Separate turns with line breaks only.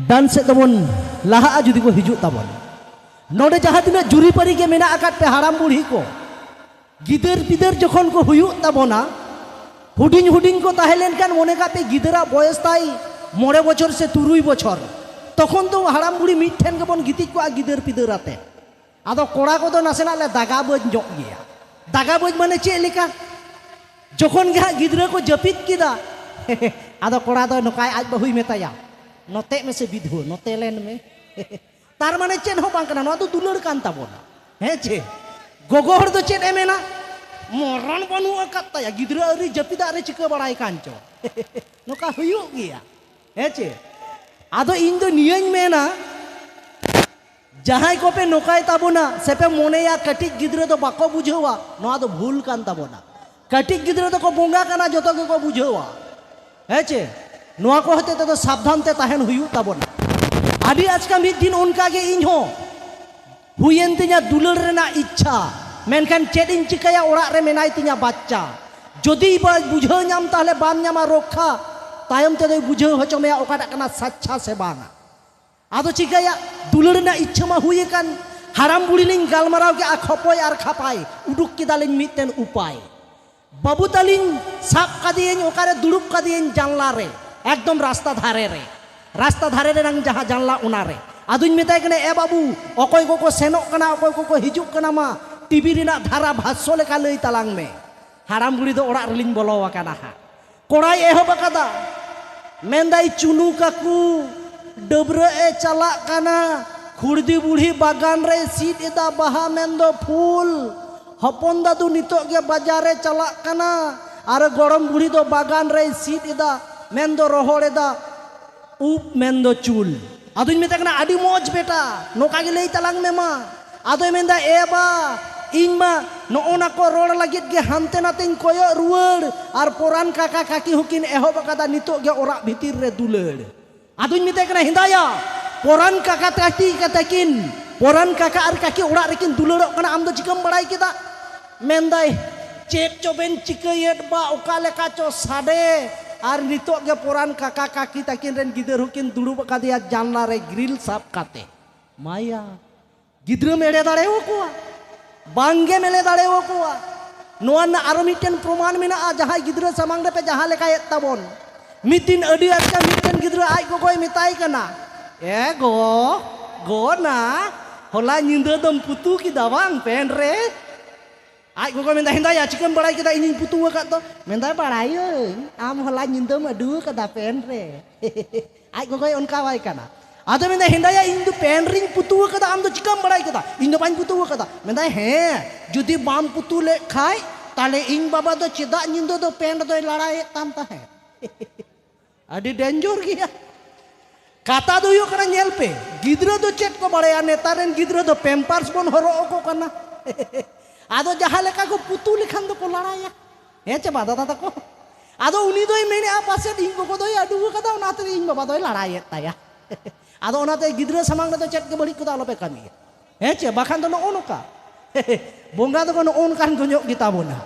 dan set tabon laha judi ko hijuk tabon node jaha tina juri pari ge mena akat pe haram buri ko gider pider jokhon ko huyuk tabona huding huding ko tahelen kan mone ka pe gidera boyes tai 9 বছর se 3 বছর তখন তো হারাম বুড়ি মিঠেন গেবন গিতিক কো গিদের পিদের রাতে আদো কোড়া কো তো নাসেনা লে দাগা বজ জক গিয়া দাগা বজ মানে চে লেকা যখন গা গিদরা কো জপিত কিদা আদো কোড়া দো নকাই আজ বহুই মেতায়া নতে মে সে বিধু নতে লেন মে তার মানে চেন হো বাং কানা নো তো দুলর কান তাবনা হে চে গোগো হর দো চেন এমেনা মরণ বনু আকাতায়া গিদরা আরি জপিদা আরি চিকা বাড়াই কানচো নকা হুয়ুক গিয়া হেচে আদো ইন দো নিয়ন মেনা जहां को पे नोकाय ताबोना सेपे मोनेया कटिक गिद्रे तो बाको बुझेवा नोआ तो भूल कान ताबोना कटिक गिद्रे तो को बोंगा काना जतो को बुझेवा हेचे नोआ को हते तो सावधान ते ताहेन हुयु ताबोना आदि आज का मिद दिन उनका के इन हो हुयेन तिया दुलर रेना इच्छा मेनखान चेड इन चिकाया ओड़ा रे मेनाय तिया बाच्चा जदि बा बुझे नाम ताहले बाम नामा रक्षा तायम ते बुझे हचो मेया ओकाटा काना सच्चा से बांगा आदो चिकाया दुलर ना इच्छा मा हुए कान हाराम बुड़ी लिंग गालमाराव के आखपय आर खापाय उडुक किदालिंग मिटेन उपाय बाबू तालिंग साप कादियेन ओकारे दुड़ुब कादियेन जानला रे एकदम रास्ता धारे रे नंग जहां जानला उना रे आदुñ मेताय कने ए बाबू अकय को सेनोक कना अकय को हिजुक कना मा टीवी रिना धारा भाष्य लेका लई तालांग में हाराम बुड़ी दो ओड़ा रिलिंग बोलो वाकाना हा कोड़ाय एहब कादा मेंदाई चुनु काकू डबरे ए चला काना खुर्दी बुढ़ी बागान रे सीट एदा बाहा मेंदो फूल हपन दादू नितो गे बाजारे चला काना आर गरम बुढ़ी दो बागान रे सीट एदा मेंदो रोहड़ एदा उप मेंदो चूल आदुñ मेता कना आदि मौज बेटा नोका गे लई तलांग में मा आदो मेंदा ए बा इन मा नोना को रोड लागित गे हानते नातेñ कोयो रुवड़ आर पोरान काका काकी हुकिन एहोब कादा नितो गे ओरा भितिर रे दुलड़ आदुñ मेताय कना हिंदाया पोरान काका ताकी कताकिन पोरान काका आर काकी ओड़ा रेकिन दुलड़ो कना आम दो चिकम बड़ाई केदा मेंदाय चेक चोबेन चिकयेट बा ओका लेका चो साडे आर नितो गे पोरान काका काकी ताकिन रेन गिदर हुकिन दुड़ुब कादिया जानला रे ग्रिल साफ काते माया गिद्र मेड़े दाड़ेओ कोआ बांगे मेले दाड़ेओ कोआ नोआ ना आरो मिटेन प्रमाण मेना जहां गिद्र समांग रे पे जहां लेका येत ताबोन मितिन अडी आजका मिटेन गिद्र आज को कोई मिताई कना ए गो ना होला निंदो दम पुतु की दावांग पेन रे आज को मेंदा हिंदा चिकन बड़ाई केदा इनी पुतु का तो मेंदा बड़ाई आम होला निंदो मडु कदा पेन रे आज को कोई उनका वाई कना आदो मेंदा हिंदा इन दो पेन रिंग पुतु कदा आम दो चिकन बड़ाई केदा इन दो बाइन पुतु कदा मेंदा हे जुदी बाम पुतु ले खाय ताले इन बाबा दो चेदा निंदो दो पेन दो लड़ाई ताम ता है आदि डेंजर गया काता दो यो कना नेल पे गिद्रो दो चेक को बड़ाया नेतारेन गिद्रो दो पेम्पर्स बन हरो को कना आदो जहां लेका को पुतु लिखान दो को लड़ाया हे चे बादा दादा को आदो उनी दोई मेने आ पासे इन को दोई अडु कदा उनाते इन बाबा दोई लड़ाई ताया आदो उनाते गिद्रो समांग दो चेक के बड़ी को दालो पे कमी हे चे बाखान दो नो ओनका बोंगा दो को नो ओन कान को गिता बोना